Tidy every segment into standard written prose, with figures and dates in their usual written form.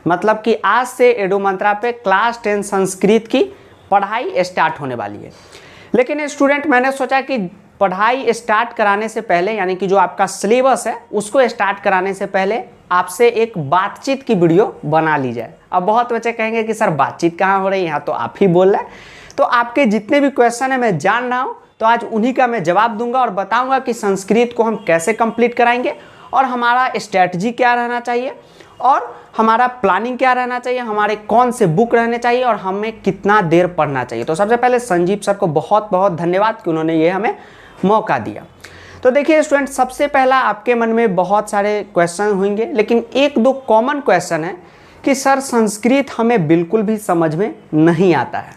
मतलब कि आज से एडू मंत्रा पे क्लास 10 संस्कृत की पढ़ाई स्टार्ट होने वाली है। लेकिन स्टूडेंट, मैंने सोचा कि पढ़ाई स्टार्ट कराने से पहले, यानी कि जो आपका सिलेबस है उसको स्टार्ट कराने से पहले आपसे एक बातचीत की वीडियो बना ली जाए। अब बहुत बच्चे कहेंगे कि सर बातचीत कहाँ हो रही है, यहाँ तो आप ही बोल रहे हैं। तो आपके जितने भी क्वेश्चन है मैं जान रहा हूँ, तो आज उन्हीं का मैं जवाब दूंगा और बताऊंगा कि संस्कृत को हम कैसे कंप्लीट कराएंगे और हमारा स्ट्रैटेजी क्या रहना चाहिए और हमारा प्लानिंग क्या रहना चाहिए, हमारे कौन से बुक रहने चाहिए और हमें कितना देर पढ़ना चाहिए। तो सबसे पहले संजीव सर को बहुत बहुत धन्यवाद कि उन्होंने ये हमें मौका दिया। तो देखिए स्टूडेंट, सबसे पहला आपके मन में बहुत सारे क्वेश्चन होंगे, लेकिन एक दो कॉमन क्वेश्चन है कि सर संस्कृत हमें बिल्कुल भी समझ में नहीं आता है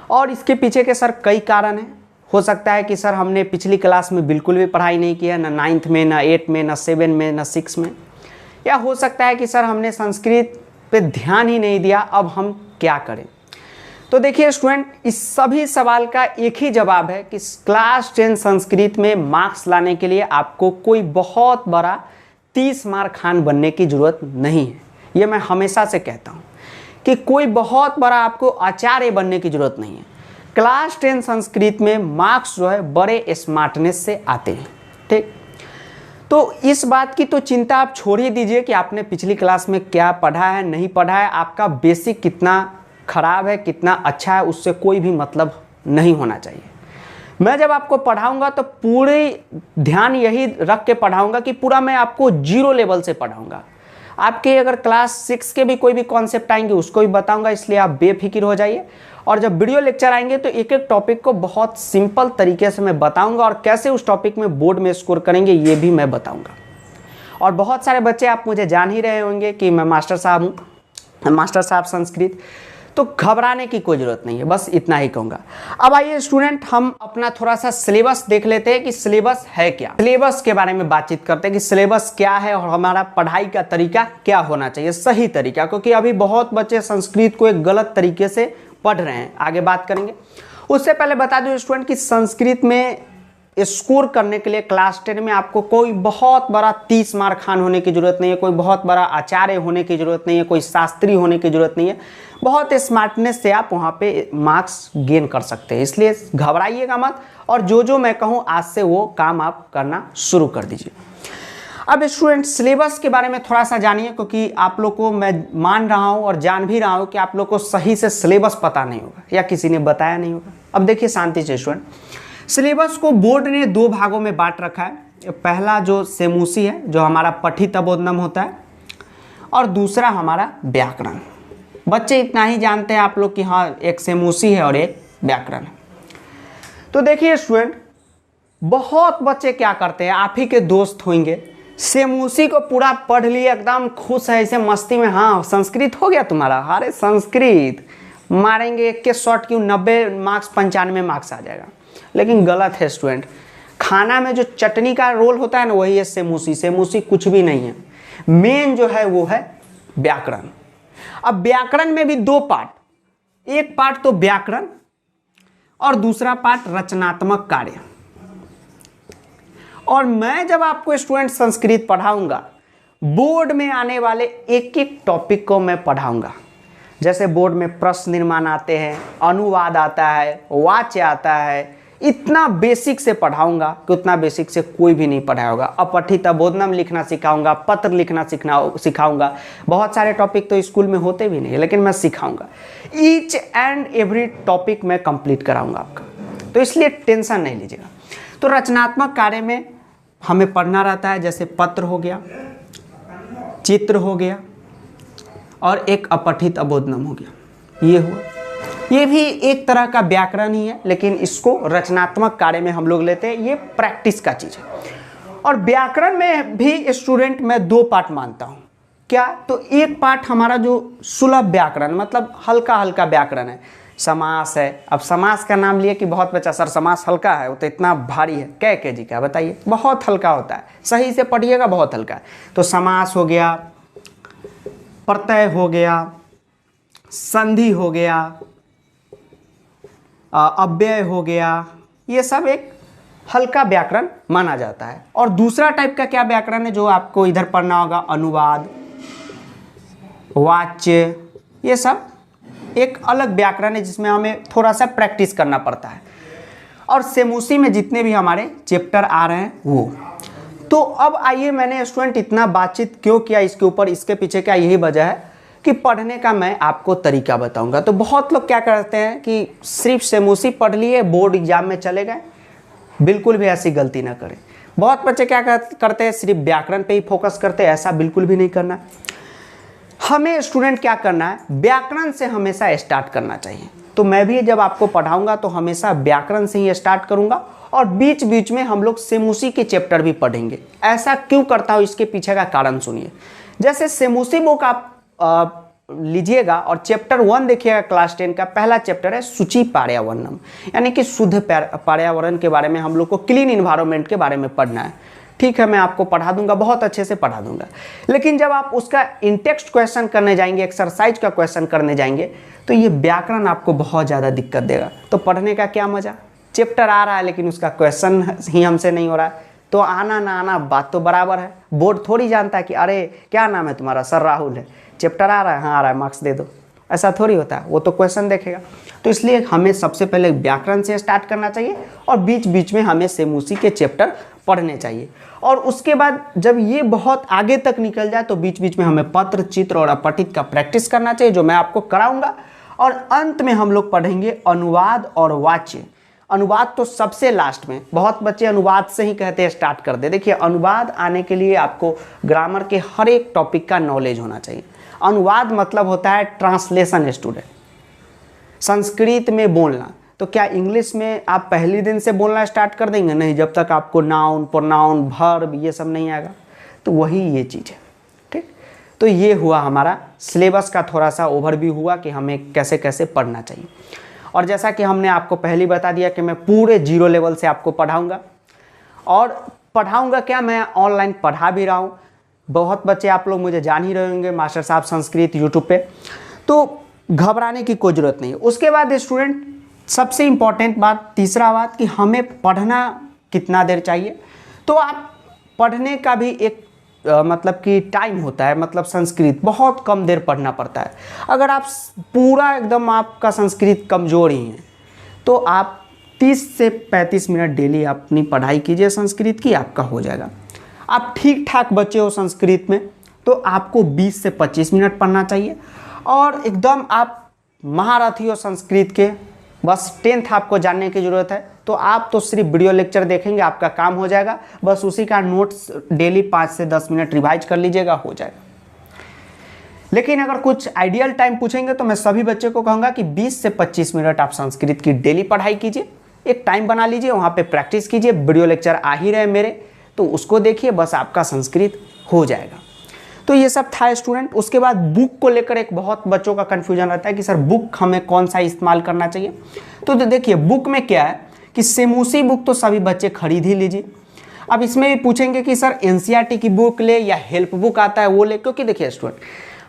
और इसके पीछे के सर कई कारण हैं। हो सकता है कि सर हमने पिछली क्लास में बिल्कुल भी पढ़ाई नहीं किया, ना 9th में, ना 8 में, ना 7 में, ना 6 में, या हो सकता है कि सर हमने संस्कृत पे ध्यान ही नहीं दिया, अब हम क्या करें। तो देखिए स्टूडेंट, इस सभी सवाल का एक ही जवाब है कि क्लास 10 संस्कृत में मार्क्स लाने के लिए आपको कोई बहुत बड़ा 30 मार्क खान बनने की ज़रूरत नहीं है। ये मैं हमेशा से कहता हूँ कि कोई बहुत बड़ा आपको आचार्य बनने की ज़रूरत नहीं है। क्लास 10 संस्कृत में मार्क्स जो है बड़े स्मार्टनेस से आते हैं, ठीक। तो इस बात की तो चिंता आप छोड़ ही दीजिए कि आपने पिछली क्लास में क्या पढ़ा है, नहीं पढ़ा है, आपका बेसिक कितना खराब है, कितना अच्छा है, उससे कोई भी मतलब नहीं होना चाहिए। मैं जब आपको पढ़ाऊंगा तो पूरे ध्यान यही रख के पढ़ाऊंगा कि पूरा मैं आपको 0 लेवल से पढ़ाऊंगा। आपके अगर क्लास 6 के भी कोई भी कॉन्सेप्ट आएंगे उसको भी बताऊंगा, इसलिए आप बेफिक्र हो जाइए। और जब वीडियो लेक्चर आएंगे तो एक एक टॉपिक को बहुत सिंपल तरीके से मैं बताऊंगा और कैसे उस टॉपिक में बोर्ड में स्कोर करेंगे ये भी मैं बताऊंगा। और बहुत सारे बच्चे आप मुझे जान ही रहे होंगे कि मैं मास्टर साहब हूँ, मास्टर साहब संस्कृत, तो घबराने की कोई ज़रूरत नहीं है, बस इतना ही कहूँगा। अब आइए स्टूडेंट, हम अपना थोड़ा सा सिलेबस देख लेते हैं कि सिलेबस है क्या। सिलेबस के बारे में बातचीत करते हैं कि सिलेबस क्या है और हमारा पढ़ाई का तरीका क्या होना चाहिए, सही तरीका, क्योंकि अभी बहुत बच्चे संस्कृत को एक गलत तरीके से पढ़ रहे हैं, आगे बात करेंगे। उससे पहले बता दूं स्टूडेंट कि संस्कृत में स्कोर करने के लिए क्लास 10 में आपको कोई बहुत बड़ा 30 मार्क खान होने की ज़रूरत नहीं है, कोई बहुत बड़ा आचार्य होने की ज़रूरत नहीं है, कोई शास्त्री होने की ज़रूरत नहीं है। बहुत स्मार्टनेस से आप वहाँ पे मार्क्स गेन कर सकते हैं, इसलिए घबराइएगा मत और जो मैं कहूँ आज से वो काम आप करना शुरू कर दीजिए। अब स्टूडेंट, सिलेबस के बारे में थोड़ा सा जानिए, क्योंकि आप लोग को मैं मान रहा हूँ और जान भी रहा हूँ कि आप लोग को सही से सिलेबस पता नहीं होगा या किसी ने बताया नहीं होगा। अब देखिए शांति से स्टूडेंट, सिलेबस को बोर्ड ने 2 भागों में बांट रखा है। पहला जो सेमूसी है, जो हमारा पठित अबोधनम होता है, और दूसरा हमारा व्याकरण। बच्चे इतना ही जानते हैं आप लोग कि हाँ एक सेमूसी है और एक व्याकरण है। तो देखिए स्टूडेंट, बहुत बच्चे क्या करते हैं, आप ही के दोस्त होंगे, सेमूसी को पूरा पढ़ लिए, एकदम खुश है ऐसे मस्ती में, हाँ संस्कृत हो गया तुम्हारा, अरे संस्कृत मारेंगे एक के शॉट क्यों, 90 मार्क्स 95 मार्क्स आ जाएगा। लेकिन गलत है स्टूडेंट, खाना में जो चटनी का रोल होता है ना वही है सेमूसी। सेमूसी कुछ भी नहीं है, मेन जो है वो है व्याकरण। अब व्याकरण में भी 2 पार्ट, एक पार्ट तो व्याकरण और दूसरा पार्ट रचनात्मक कार्य। और मैं जब आपको स्टूडेंट संस्कृत पढ़ाऊंगा, बोर्ड में आने वाले एक एक टॉपिक को मैं पढ़ाऊंगा। जैसे बोर्ड में प्रश्न निर्माण आते हैं, अनुवाद आता है, वाच्य आता है, इतना बेसिक से पढ़ाऊंगा कि उतना बेसिक से कोई भी नहीं पढ़ाया होगा। अपठित अबोधनम लिखना सिखाऊंगा, पत्र लिखना सिखाऊंगा। बहुत सारे टॉपिक तो स्कूल में होते भी नहीं, लेकिन मैं सिखाऊंगा। ईच एंड एवरी टॉपिक मैं कंप्लीट कराऊंगा आपका, तो इसलिए टेंशन नहीं लीजिएगा। तो रचनात्मक कार्य में हमें पढ़ना रहता है, जैसे पत्र हो गया, चित्र हो गया और एक अपठित अबोधनम हो गया, ये हुआ। ये भी एक तरह का व्याकरण ही है, लेकिन इसको रचनात्मक कार्य में हम लोग लेते हैं, ये प्रैक्टिस का चीज़ है। और व्याकरण में भी स्टूडेंट मैं 2 पार्ट मानता हूँ। क्या? तो एक पार्ट हमारा जो सुलभ व्याकरण, मतलब हल्का हल्का व्याकरण है, समास है। अब समास का नाम लिए कि बहुत बच्चा सर समास हल्का है, वो तो इतना भारी है, कै केजी का बताइए, बहुत हल्का होता है, सही से पढ़िएगा, बहुत हल्का है। तो समास हो गया, प्रत्यय हो गया, संधि हो गया, अव्यय हो गया, ये सब एक हल्का व्याकरण माना जाता है। और दूसरा टाइप का क्या व्याकरण है जो आपको इधर पढ़ना होगा, अनुवाद, वाच्य, ये सब एक अलग व्याकरण है जिसमें हमें थोड़ा सा प्रैक्टिस करना पड़ता है। और सेमुसी में जितने भी हमारे चैप्टर आ रहे हैं वो। तो अब आइए, मैंने स्टूडेंट इतना बातचीत क्यों किया इसके ऊपर, इसके पीछे क्या यही वजह है कि पढ़ने का मैं आपको तरीका बताऊंगा। तो बहुत लोग क्या करते हैं कि सिर्फ सेमुसी पढ़ लिए, बोर्ड एग्जाम में चले गए। बिल्कुल भी ऐसी गलती ना करें। बहुत बच्चे क्या करते हैं, सिर्फ व्याकरण पे ही फोकस करते हैं। ऐसा बिल्कुल भी नहीं करना। हमें स्टूडेंट क्या करना है, व्याकरण से हमेशा स्टार्ट करना चाहिए। तो मैं भी जब आपको पढ़ाऊंगा तो हमेशा व्याकरण से ही स्टार्ट करूंगा और बीच बीच में हम लोग सेमुसी के चैप्टर भी पढ़ेंगे। ऐसा क्यों करता हूं, इसके पीछे का कारण सुनिए। जैसे सेमुसी बुक आप लीजिएगा और चैप्टर 1 देखिएगा, क्लास 10 का पहला चैप्टर है सूची पर्यावरणम, यानी कि शुद्ध पर्यावरण के बारे में हम लोग को, क्लीन इन्वायरमेंट के बारे में पढ़ना है। ठीक है, मैं आपको पढ़ा दूंगा, बहुत अच्छे से पढ़ा दूंगा। लेकिन जब आप उसका इंटेक्स्ट क्वेश्चन करने जाएंगे, एक्सरसाइज का क्वेश्चन करने जाएंगे, तो ये व्याकरण आपको बहुत ज़्यादा दिक्कत देगा। तो पढ़ने का क्या मजा, चैप्टर आ रहा है लेकिन उसका क्वेश्चन ही हमसे नहीं हो रहा है। तो आना ना आना बात तो बराबर है। बोर्ड थोड़ी जानता है कि अरे क्या नाम है तुम्हारा, सर राहुल है, चैप्टर आ रहा है, हाँ आ रहा है, मार्क्स दे दो। ऐसा थोड़ी होता है, वो तो क्वेश्चन देखेगा। तो इसलिए हमें सबसे पहले व्याकरण से स्टार्ट करना चाहिए और बीच बीच में हमें सेमुसी के चैप्टर पढ़ने चाहिए। और उसके बाद जब ये बहुत आगे तक निकल जाए तो बीच बीच में हमें पत्र, चित्र और अपठित का प्रैक्टिस करना चाहिए, जो मैं आपको कराऊंगा। और अंत में हम लोग पढ़ेंगे अनुवाद और वाच्य। अनुवाद तो सबसे लास्ट में, बहुत बच्चे अनुवाद से ही कहते हैं स्टार्ट कर दे। देखिए, अनुवाद आने के लिए आपको ग्रामर के हर एक टॉपिक का नॉलेज होना चाहिए। अनुवाद मतलब होता है ट्रांसलेशन स्टूडेंट, संस्कृत में बोलना। तो क्या इंग्लिश में आप पहले दिन से बोलना स्टार्ट कर देंगे? नहीं, जब तक आपको नाउन, प्रोनाउन, वर्ब ये सब नहीं आएगा। तो वही ये चीज़ है। ठीक, तो ये हुआ हमारा सिलेबस का थोड़ा सा ओवरव्यू हुआ कि हमें कैसे कैसे पढ़ना चाहिए। और जैसा कि हमने आपको पहले बता दिया कि मैं पूरे 0 लेवल से आपको पढ़ाऊँगा। और पढ़ाऊँगा क्या, मैं ऑनलाइन पढ़ा भी रहा हूँ। बहुत बच्चे आप लोग मुझे जान ही रहे होंगे, मास्टर साहब संस्कृत यूट्यूब पे। तो घबराने की कोई ज़रूरत नहीं है। उसके बाद स्टूडेंट, सबसे इम्पॉर्टेंट बात, तीसरा बात कि हमें पढ़ना कितना देर चाहिए। तो आप पढ़ने का भी एक मतलब कि टाइम होता है। मतलब संस्कृत बहुत कम देर पढ़ना पड़ता है। अगर आप पूरा एकदम आपका संस्कृत कमज़ोर ही है तो आप 30 से 35 मिनट डेली अपनी पढ़ाई कीजिए संस्कृत की, आपका हो जाएगा। आप ठीक ठाक बच्चे हो संस्कृत में तो आपको 20 से 25 मिनट पढ़ना चाहिए। और एकदम आप महारथी हो संस्कृत के, बस 10th आपको जानने की ज़रूरत है, तो आप तो सिर्फ वीडियो लेक्चर देखेंगे, आपका काम हो जाएगा। बस उसी का नोट्स डेली 5 से 10 मिनट रिवाइज कर लीजिएगा, हो जाएगा। लेकिन अगर कुछ आइडियल टाइम पूछेंगे तो मैं सभी बच्चे को कहूँगा कि 20 से 25 मिनट आप संस्कृत की डेली पढ़ाई कीजिए। एक टाइम बना लीजिए, वहाँ पे प्रैक्टिस कीजिए। वीडियो लेक्चर आ ही रहे मेरे, तो उसको देखिए, बस आपका संस्कृत हो जाएगा। तो ये सब था स्टूडेंट। उसके बाद बुक को लेकर एक बहुत बच्चों का कन्फ्यूजन रहता है कि सर बुक हमें कौन सा इस्तेमाल करना चाहिए। तो देखिए, बुक में क्या है कि सेमुसी बुक तो सभी बच्चे खरीद ही लीजिए। अब इसमें भी पूछेंगे कि सर एनसीईआरटी की बुक ले या हेल्प बुक आता है वो ले, क्योंकि देखिए स्टूडेंट,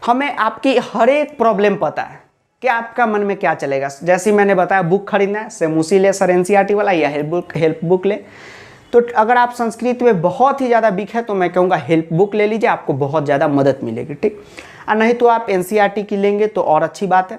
हमें आपकी हर एक प्रॉब्लम पता है कि आपका मन में क्या चलेगा। जैसे ही मैंने बताया, बुक खरीदना है, सेमुसी ले सर एनसीईआरटी वाला, या हेल्प बुक ले। तो अगर आप संस्कृत में बहुत ही ज़्यादा वीक है तो मैं कहूँगा हेल्प बुक ले लीजिए, आपको बहुत ज़्यादा मदद मिलेगी। ठीक, और नहीं तो आप एनसीईआरटी की लेंगे तो और अच्छी बात है।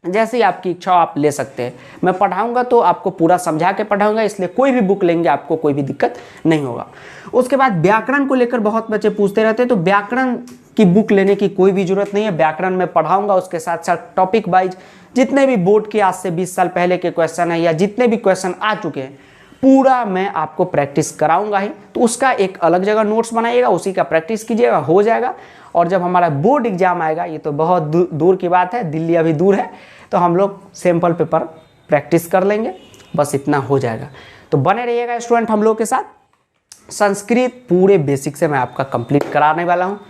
जैसे ही आपकी इच्छा हो आप ले सकते हैं। मैं पढ़ाऊंगा तो आपको पूरा समझा के पढ़ाऊंगा, इसलिए कोई भी बुक लेंगे आपको कोई भी दिक्कत नहीं होगा। उसके बाद व्याकरण को लेकर बहुत बच्चे पूछते रहते हैं, तो व्याकरण की बुक लेने की कोई भी जरूरत नहीं है। व्याकरण में पढ़ाऊंगा, उसके साथ साथ टॉपिक वाइज जितने भी बोर्ड के आज से 20 साल पहले के क्वेश्चन है या जितने भी क्वेश्चन आ चुके हैं, पूरा मैं आपको प्रैक्टिस कराऊंगा ही। तो उसका एक अलग जगह नोट्स बनाइएगा, उसी का प्रैक्टिस कीजिएगा, हो जाएगा। और जब हमारा बोर्ड एग्जाम आएगा, ये तो बहुत दूर की बात है, दिल्ली अभी दूर है, तो हम लोग सैम्पल पेपर प्रैक्टिस कर लेंगे, बस इतना हो जाएगा। तो बने रहिएगा स्टूडेंट हम लोग के साथ। संस्कृत पूरे बेसिक से मैं आपका कंप्लीट कराने वाला हूँ,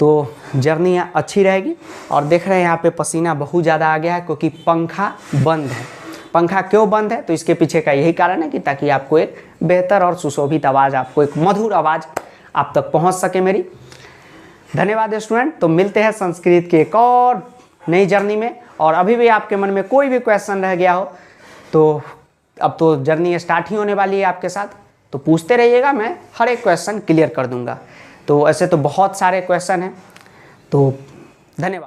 तो जर्नी अच्छी रहेगी। और देख रहे हैं यहाँ पे पसीना बहुत ज़्यादा आ गया है क्योंकि पंखा बंद है। पंखा क्यों बंद है? तो इसके पीछे का यही कारण है कि ताकि आपको एक बेहतर और सुशोभित आवाज़, आपको एक मधुर आवाज़ आप तक पहुँच सके मेरी। धन्यवाद स्टूडेंट। तो मिलते हैं संस्कृत के एक और नई जर्नी में। और अभी भी आपके मन में कोई भी क्वेश्चन रह गया हो तो अब तो जर्नी स्टार्ट ही होने वाली है आपके साथ, तो पूछते रहिएगा, मैं हर एक क्वेश्चन क्लियर कर दूंगा। तो ऐसे तो बहुत सारे क्वेश्चन हैं, तो धन्यवाद।